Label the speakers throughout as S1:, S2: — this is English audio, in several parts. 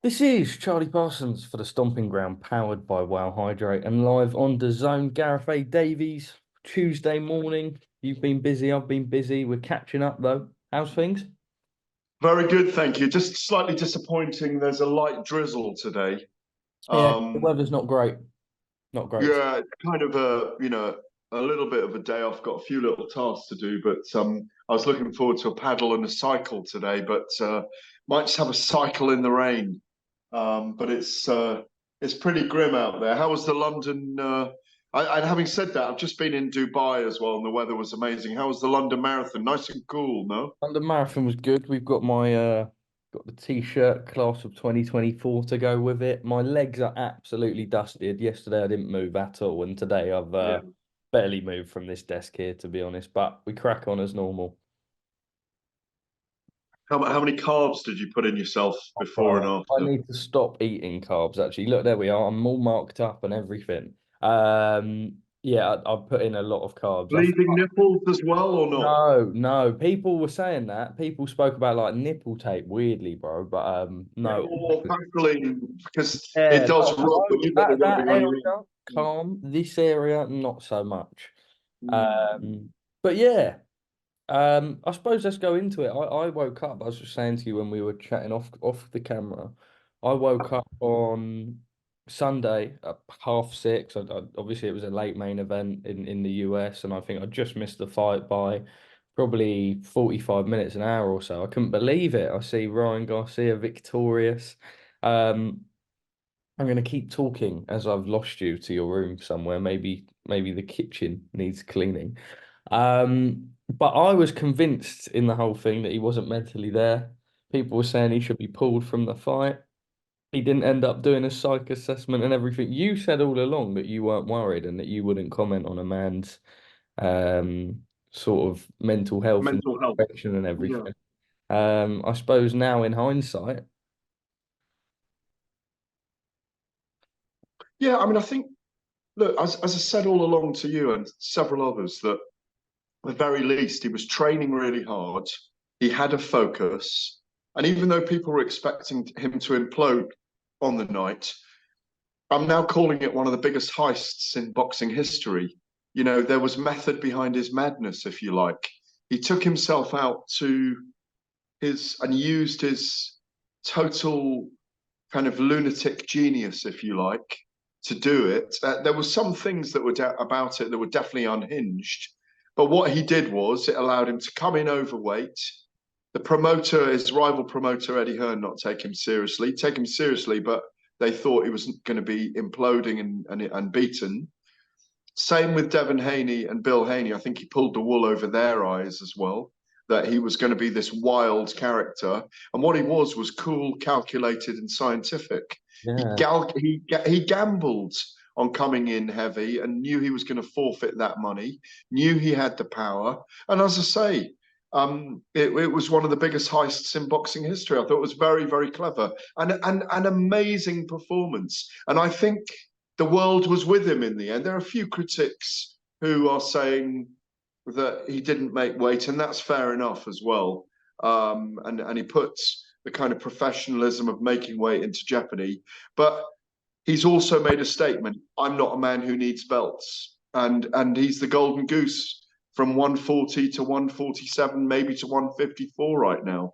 S1: This is Charlie Parsons for the Stomping Ground, powered by Wow Hydrate and live on DAZN. Gareth A. Davies, Tuesday morning. You've been busy, I've been busy. We're catching up though. How's things?
S2: Very good, thank you. Just slightly disappointing. There's a light drizzle today.
S1: Yeah, the
S2: Um,
S1: weather's not great. Not great.
S2: yeah, kind of a little bit of a day off. Got a few little tasks to do, but I was looking forward to a paddle and a cycle today, but might just have a cycle in the rain. But it's pretty grim out there. How was the London? And having said that, I've just been in Dubai as well, and the weather was amazing. How was the London Marathon? Nice and cool, no?
S1: And the marathon was good. We've got my got the t-shirt class of 2024 to go with it. My legs are absolutely dusted. Yesterday I didn't move at all, and today I've
S2: Yeah.
S1: barely moved from this desk here, to be honest. But we crack on as normal.
S2: How many carbs did you put in yourself before and
S1: I
S2: after?
S1: need to stop eating carbs, actually. Look, there we are. I'm all marked up and everything. Yeah, I've put in a lot of carbs.
S2: Bleeding nipples as well or not?
S1: No, no. People were saying that. People spoke about like nipple tape, weirdly, bro. But
S2: Yeah,
S1: no.
S2: or Vaseline because it
S1: Yeah,
S2: does
S1: not,
S2: rub, but you've got the
S1: that
S2: rubbing on
S1: area
S2: your arm.
S1: calm. This area, not so much.
S2: Mm.
S1: But yeah. I suppose let's go into it. I woke up. I was just saying to you when we were chatting off the camera. I woke up on Sunday at 6:30. Obviously, it was a late main event in the US, and I think I just missed the fight by probably 45 minutes, an hour or so. I couldn't believe it. I see Ryan Garcia victorious. Um, I'm going to keep talking as I've lost you to your room somewhere. Maybe the kitchen needs cleaning. But I was convinced in the whole thing that he wasn't mentally there. People were saying he should be pulled from the fight. He didn't end up doing a psych assessment and everything. You said all along that you weren't worried and that you wouldn't comment on a man's sort of mental health and
S2: Mental health.
S1: direction and
S2: Yeah.
S1: everything. I suppose now in hindsight,
S2: Yeah, I mean, I think, look, as I said all along to you and several others, that at the very least, he was training really hard. He had a focus. And even though people were expecting him to implode on the night, I'm now calling it one of the biggest heists in boxing history. You know, there was method behind his madness, if you like. He took himself out to his and used his total kind of lunatic genius, if you like, to do it. There were some things that were about it that were definitely unhinged. But what he did was it allowed him to come in overweight. The promoter, his rival promoter, Eddie Hearn, not take him seriously, but they thought he was going to be imploding and beaten. Same with Devin Haney and Bill Haney. I think he pulled the wool over their eyes as well, that he was going to be this wild character. And what he was cool, calculated, and scientific. He,
S1: yeah.
S2: gal- he gambled on coming in heavy and knew he was going to forfeit that money, knew he had the power. And as I say, it was one of the biggest heists in boxing history. I thought it was very, very clever and an amazing performance. And I think the world was with him in the end. There are a few critics who are saying that he didn't make weight, and that's fair enough as well. And he puts the kind of professionalism of making weight into jeopardy. But he's also made a statement: "I'm not a man who needs belts," and he's the golden goose from 140 to 147, maybe to 154 right now.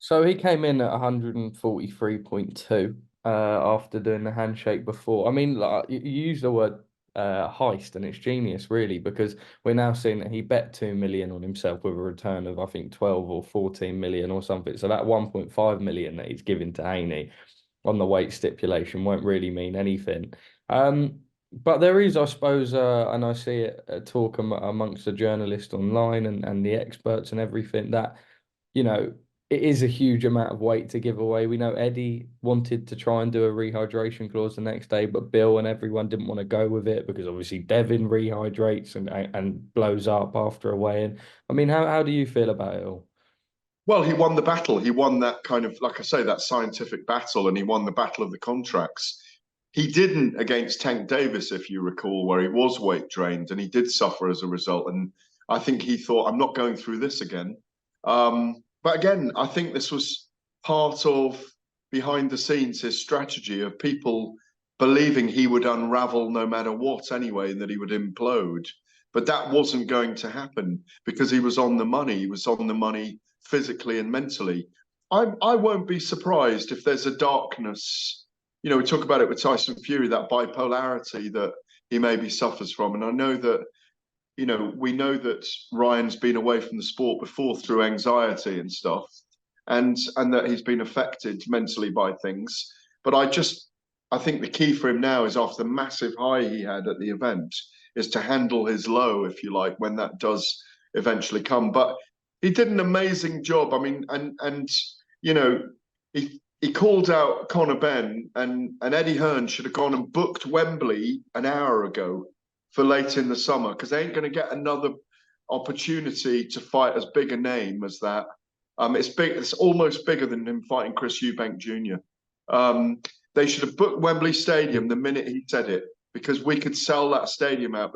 S1: So he came in at 143.2 after doing the handshake before. I mean, like, you use the word heist and it's genius, really, because we're now seeing that he bet 2 million on himself with a return of, I think, 12 or 14 million or something. So that 1.5 million that he's giving to Haney on the weight stipulation won't really mean anything. But there is, I suppose, and I see it talk amongst the journalists online and the experts and everything that, you know, it is a huge amount of weight to give away. We know Eddie wanted to try and do a rehydration clause the next day, but Bill and everyone didn't want to go with it because obviously Devin rehydrates and blows up after a weigh-in. I mean, how do you feel about it all?
S2: Well, he won the battle. He won that kind of, like I say, that scientific battle, and he won the battle of the contracts. He didn't against Tank Davis, if you recall, where he was weight drained and he did suffer as a result. And I think he thought, I'm not going through this again. But again, I think this was part of behind the scenes his strategy of people believing he would unravel no matter what anyway, and that he would implode. But that wasn't going to happen, because he was on the money. He was on the money physically and mentally. I won't be surprised if there's a darkness. You know, we talk about it with Tyson Fury, that bipolarity that he maybe suffers from. And I know that, you know, we know that Ryan's been away from the sport before through anxiety and stuff, and that he's been affected mentally by things. But I think the key for him now is, after the massive high he had at the event, is to handle his low, if you like, when that does eventually come. But he did an amazing job. I mean, and you know, he called out Conor Benn, and Eddie Hearn should have gone and booked Wembley an hour ago for late in the summer, because they ain't going to get another opportunity to fight as big a name as that. It's big. It's almost bigger than him fighting Chris Eubank Jr. They should have booked Wembley Stadium the minute he said it, because we could sell that stadium out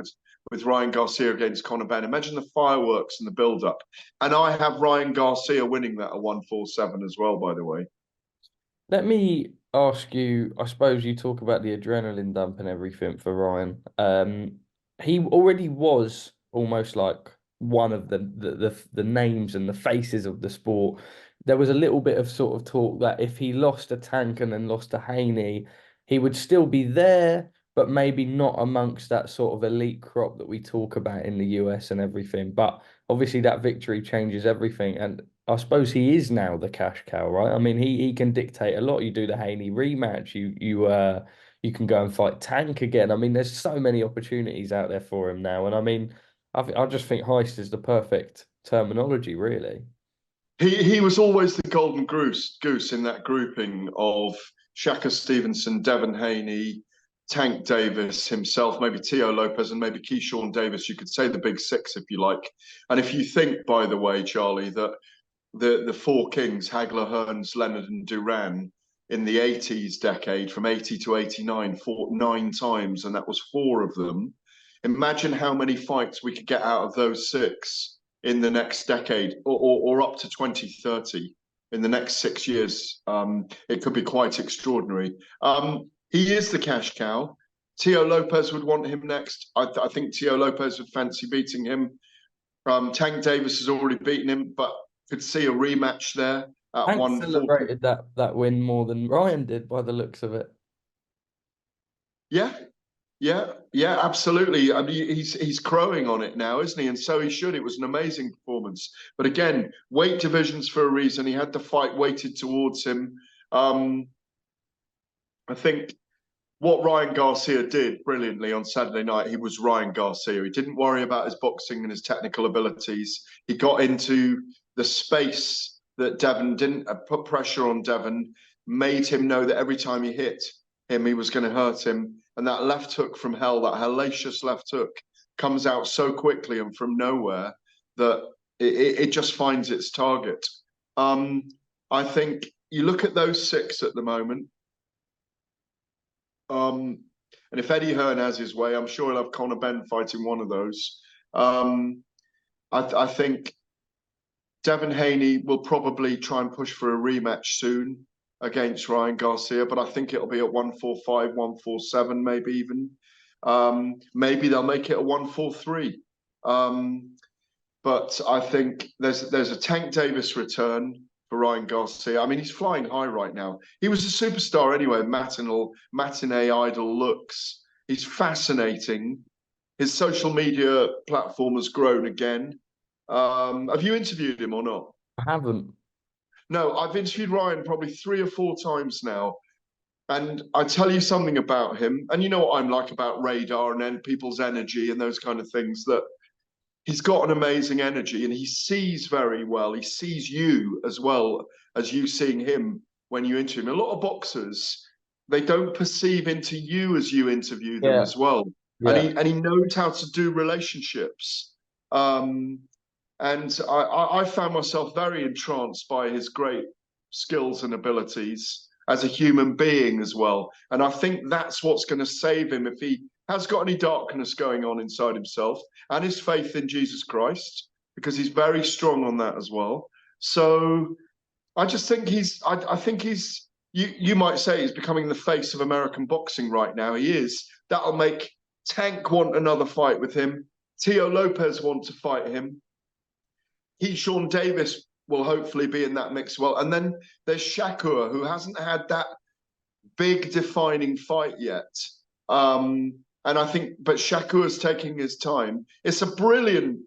S2: with Ryan Garcia against Conor Benn. Imagine the fireworks and the build-up. And I have Ryan Garcia winning that at 147 as well, by the way.
S1: Let me ask you, I suppose you talk about the adrenaline dump and everything for Ryan. He already was almost like one of the names and the faces of the sport. There was a little bit of sort of talk that if he lost to Tank and then lost to Haney, he would still be there, but maybe not amongst that sort of elite crop that we talk about in the US and everything. But obviously that victory changes everything. And I suppose he is now the cash cow, right? I mean, he can dictate a lot. You do the Haney rematch, you can go and fight Tank again. I mean, there's so many opportunities out there for him now. And I mean, I just think heist is the perfect terminology, really.
S2: He was always the golden goose in that grouping of Shaka Stevenson, Devin Haney, Tank Davis himself, maybe Teo Lopez, and maybe Keyshawn Davis. You could say the big six if you like. And if you think, by the way, Charlie, that the four kings, Hagler, Hearns, Leonard, and Duran, in the 80s decade, from 80 to 89, fought 9 times, and that was 4 of them. Imagine how many fights we could get out of those 6 in the next decade, or up to 2030 in the next 6 years. It could be quite extraordinary. He is the cash cow. Teo Lopez would want him next. I think Teo Lopez would fancy beating him. Tank Davis has already beaten him, but could see a rematch there at
S1: Hank
S2: 140.
S1: celebrated that win more than Ryan did by the looks of it.
S2: Yeah, yeah, absolutely. I mean, he's crowing on it now, isn't he? And so he should. It was an amazing performance. But again, weight divisions for a reason. He had the fight weighted towards him. I think what Ryan Garcia did brilliantly on Saturday night, he was Ryan Garcia. He didn't worry about his boxing and his technical abilities. He got into the space that Devin didn't put pressure on Devin, made him know that every time he hit him, he was going to hurt him. And that left hook from hell, that hellacious left hook, comes out so quickly and from nowhere that it just finds its target. I think you look at those 6 at the moment, and if Eddie Hearn has his way, I'm sure he'll have Conor Benn fighting one of those. I think Devin Haney will probably try and push for a rematch soon against Ryan Garcia, but I think it'll be at 145, 147, maybe even. Maybe they'll make it a 143. But I think there's a Tank Davis return for Ryan Garcia. I mean, he's flying high right now. He was a superstar anyway, matinee idol looks. He's fascinating. His social media platform has grown again. Have you interviewed him or not?
S1: I haven't.
S2: No, I've interviewed Ryan probably 3 or 4 times now. And I tell you something about him, and you know what I'm like about radar and then people's energy and those kind of things, that he's got an amazing energy and he sees very well. He sees you as well as you seeing him when you interview him. A lot of boxers, they don't perceive into you as you interview them as well.
S1: Yeah.
S2: And he knows how to do relationships. And I found myself very entranced by his great skills and abilities as a human being as well. And I think that's what's going to save him if he has got any darkness going on inside himself, and his faith in Jesus Christ, because he's very strong on that as well. So I just think I think he's, you might say he's becoming the face of American boxing right now. He is. That'll make Tank want another fight with him. Teo Lopez want to fight him. Sean Davis will hopefully be in that mix well. And then there's Shakur, who hasn't had that big defining fight yet. And I think, but Shakur's taking his time. It's a brilliant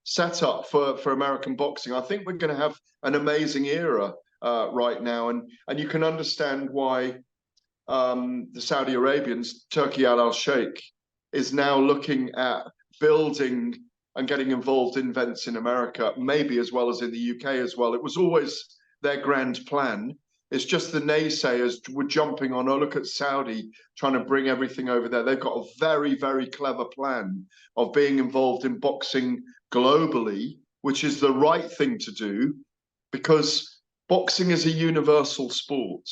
S2: setup for American boxing. I think we're going to have an amazing era right now, and you can understand why the Saudi Arabians, Turkey Al Sheikh, is now looking at building and getting involved in events in America, maybe as well as in the UK as well. It was always their grand plan. It's just the naysayers were jumping on, oh, look at Saudi trying to bring everything over there. They've got a very, very clever plan of being involved in boxing globally, which is the right thing to do, because boxing is a universal sport.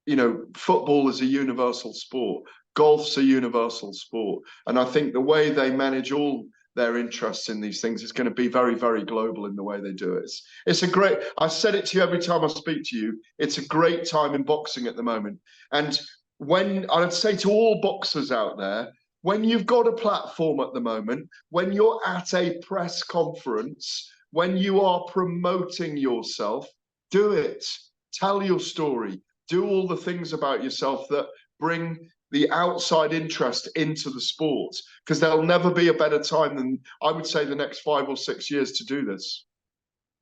S2: You know, football is a universal sport. Golf's a universal sport. And I think the way they manage all their interests in these things is going to be very, very global in the way they do it. It's a great, I said it to you every time I speak to you, it's a great time in boxing at the moment. And when, I'd say to all boxers out there, when you've got a platform at the moment, when you're at a press conference, when you are promoting yourself, do it. Tell your story. Do all the things about yourself that bring the outside interest into the sport, because there'll never be a better time than, I would say, the next 5 or 6 years to do this.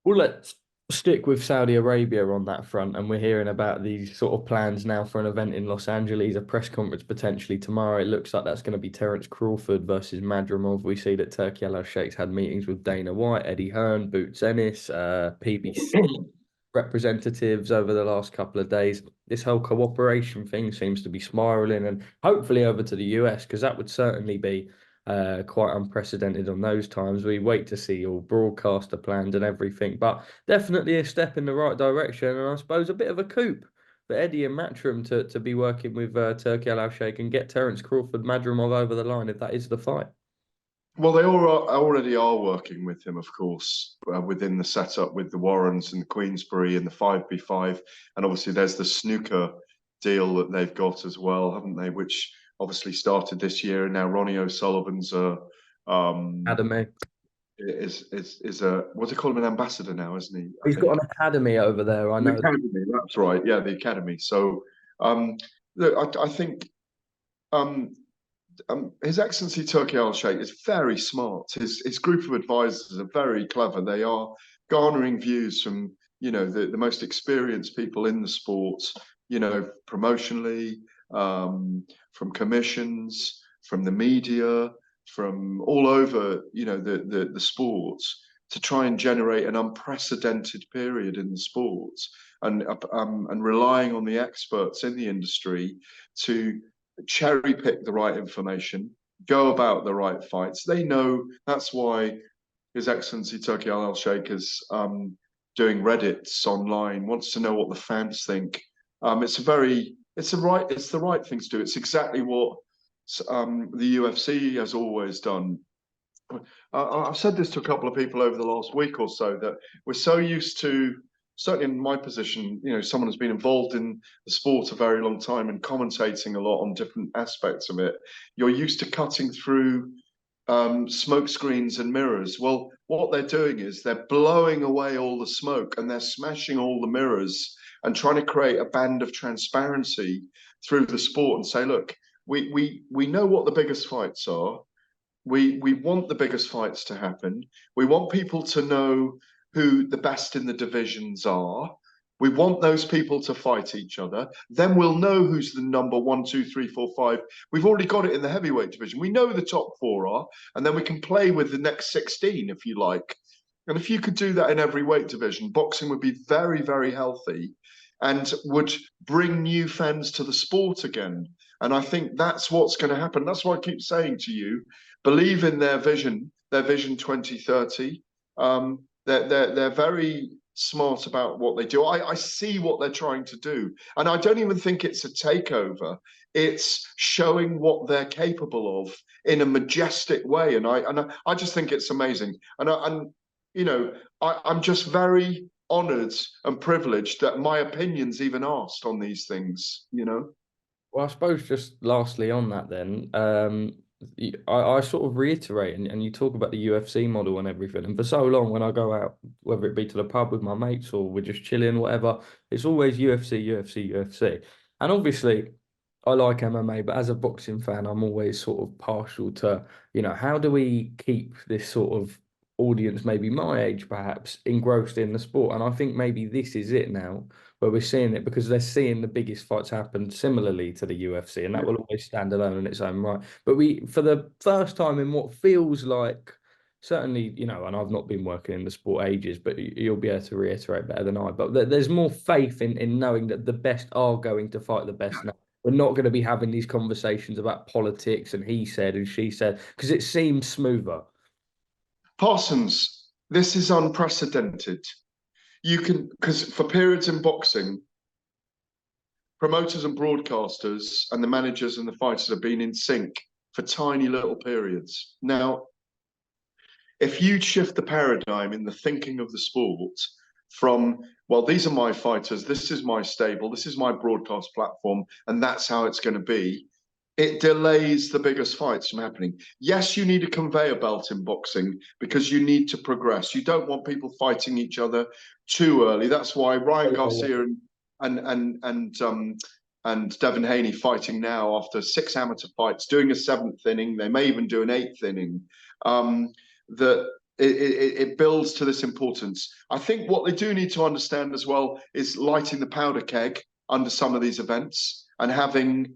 S1: Well, let's stick with Saudi Arabia on that front, and we're hearing about these sort of plans now for an event in Los Angeles, a press conference potentially tomorrow. It looks like that's going to be Terence Crawford versus Madrimov. We see that Turkey Al Sheikh's had meetings with Dana White, Eddie Hearn, Boots Ennis, PBC representatives over the last couple of days. This whole cooperation thing seems to be spiraling, and hopefully over to the US, because that would certainly be quite unprecedented on those times. We wait to see all broadcaster plans and everything, but definitely a step in the right direction, and I suppose a bit of a coup for Eddie and Matchroom to be working with Turkey Al Sheikh and get Terence Crawford Madrimov over the line if that is the fight.
S2: Well, they already are working with him, of course, within the setup with the Warrens and the Queensbury and the 5v5. And obviously there's the snooker deal that they've got as well, haven't they? Which obviously started this year. And now Ronnie O'Sullivan's
S1: Academy.
S2: Is a, what's he call him, an ambassador now, isn't he?
S1: He's got an academy over there, I know.
S2: The academy, that's right. Yeah, the academy. So look, I think His Excellency Turkey Al Sheikh is very smart. His group of advisors are very clever. They are garnering views from, you know, the most experienced people in the sports, you know, promotionally, from commissions, from the media, from all over, you know, the sports, to try and generate an unprecedented period in the sports, and relying on the experts in the industry to cherry pick the right information, go about the right fights. They know. That's why His Excellency Turkey Al Sheikh is doing Reddits online, wants to know what the fans think. It's the right thing to do. It's exactly what the UFC has always done. I've said this to a couple of people over the last week or so, that we're so used to, certainly in my position, you know, someone who's been involved in the sport a very long time and commentating a lot on different aspects of it, you're used to cutting through smoke screens and mirrors. Well, what they're doing is they're blowing away all the smoke and they're smashing all the mirrors and trying to create a band of transparency through the sport and say, look, we know what the biggest fights are. We want the biggest fights to happen. We want people to know who the best in the divisions are. We want those people to fight each other. Then we'll know who's the number 1, 2, 3, 4, 5. We've already got it in the heavyweight division. We know who the top 4 are, and then we can play with the next 16 if you like. And if you could do that in every weight division, boxing would be very, very healthy and would bring new fans to the sport again. And I think that's what's going to happen. That's why I keep saying to you, believe in their Vision 2030. They're very smart about what they do. I see what they're trying to do, and I don't even think it's a takeover. It's showing what they're capable of in a majestic way, and I just think it's amazing. And you know, I'm just very honoured and privileged that my opinion's even asked on these things, you know?
S1: Well, I suppose just lastly on that then, I sort of reiterate, and you talk about the UFC model and everything, and for so long when I go out, whether it be to the pub with my mates or we're just chilling, whatever, it's always UFC, UFC, UFC. And obviously, I like MMA, but as a boxing fan, I'm always sort of partial to, how do we keep this sort of audience, maybe my age perhaps, engrossed in the sport? And I think maybe this is it now where we're seeing it because they're seeing the biggest fights happen similarly to the UFC, and that will always stand alone in its own right. But for the first time in what feels like, certainly, and I've not been working in the sport ages, but you'll be able to reiterate better than I. But there's more faith in knowing that the best are going to fight the best now. We're not going to be having these conversations about politics and he said and she said because it seems smoother.
S2: Parsons, this is unprecedented. You can, because for periods in boxing, promoters and broadcasters and the managers and the fighters have been in sync for tiny little periods. Now, if you shift the paradigm in the thinking of the sport from, well, these are my fighters, this is my stable, this is my broadcast platform, and that's how it's going to be, it delays the biggest fights from happening. Yes, you need a conveyor belt in boxing because you need to progress. You don't want people fighting each other too early. That's why Ryan Garcia and Devin Haney fighting now after 6 amateur fights, doing a 7th inning. They may even do an 8th inning. That it builds to this importance. I think what they do need to understand as well is lighting the powder keg under some of these events and having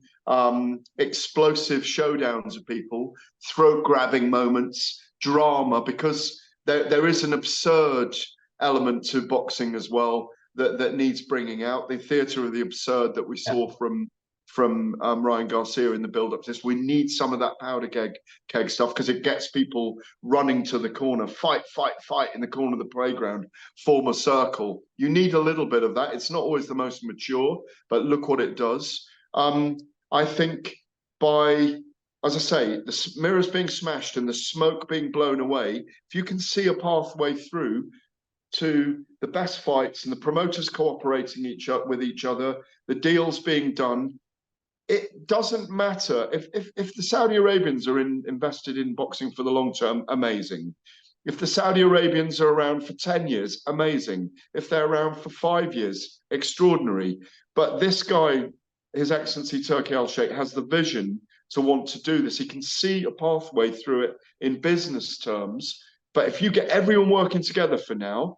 S2: explosive showdowns of people, throat grabbing moments, drama, because there is an absurd element to boxing as well that needs bringing out. The theatre of the absurd that we saw from Ryan Garcia in the build-up to this. We need some of that powder keg stuff because it gets people running to the corner, fight in the corner of the playground, form a circle. You need a little bit of that. It's not always the most mature, but look what it does. I think as I say, the mirrors being smashed and the smoke being blown away, if you can see a pathway through to the best fights and the promoters cooperating with each other, the deals being done, it doesn't matter if the Saudi Arabians are invested in boxing for the long term, amazing. If the Saudi Arabians are around for 10 years, amazing. If they're around for 5 years, extraordinary. But this guy, His Excellency Turki Al-Sheikh, has the vision to want to do this. He can see a pathway through it in business terms. But if you get everyone working together for now,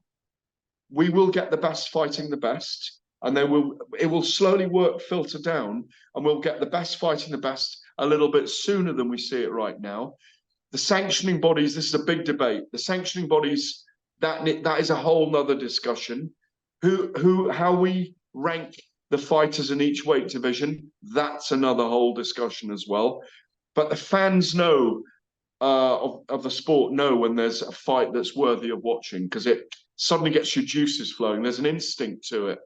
S2: we will get the best fighting the best. And it will slowly filter down, and we'll get the best fighting the best a little bit sooner than we see it right now. The sanctioning bodies, this is a big debate. The sanctioning bodies, that is a whole nother discussion. How we rank the fighters in each weight division, that's another whole discussion as well. But the fans know of the sport know when there's a fight that's worthy of watching because it suddenly gets your juices flowing. There's an instinct to it.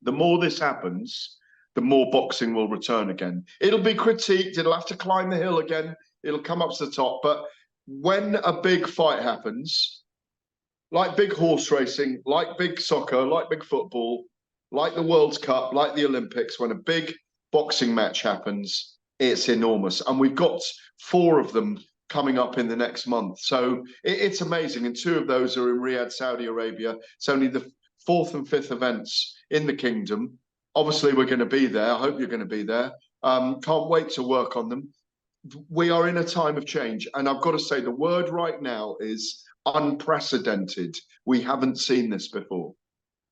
S2: The more this happens, the more boxing will return again. It'll be critiqued. It'll have to climb the hill again. It'll come up to the top. But when a big fight happens, like big horse racing, like big soccer, like big football, like the World Cup, like the Olympics, when a big boxing match happens, it's enormous. And we've got 4 of them coming up in the next month. So it's amazing. And 2 of those are in Riyadh, Saudi Arabia. It's only the 4th and 5th events in the kingdom. Obviously, we're going to be there. I hope you're going to be there. Can't wait to work on them. We are in a time of change. And I've got to say, the word right now is unprecedented. We haven't seen this before.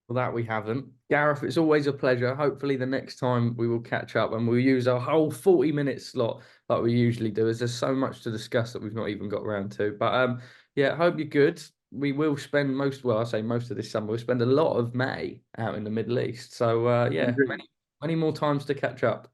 S1: Well, that we haven't. Gareth, it's always a pleasure. Hopefully the next time we will catch up and we'll use our whole 40-minute slot like we usually do, as there's so much to discuss that we've not even got around to. But yeah, hope you're good. We will spend most of this summer. We'll spend a lot of May out in the Middle East. So yeah, many more times to catch up.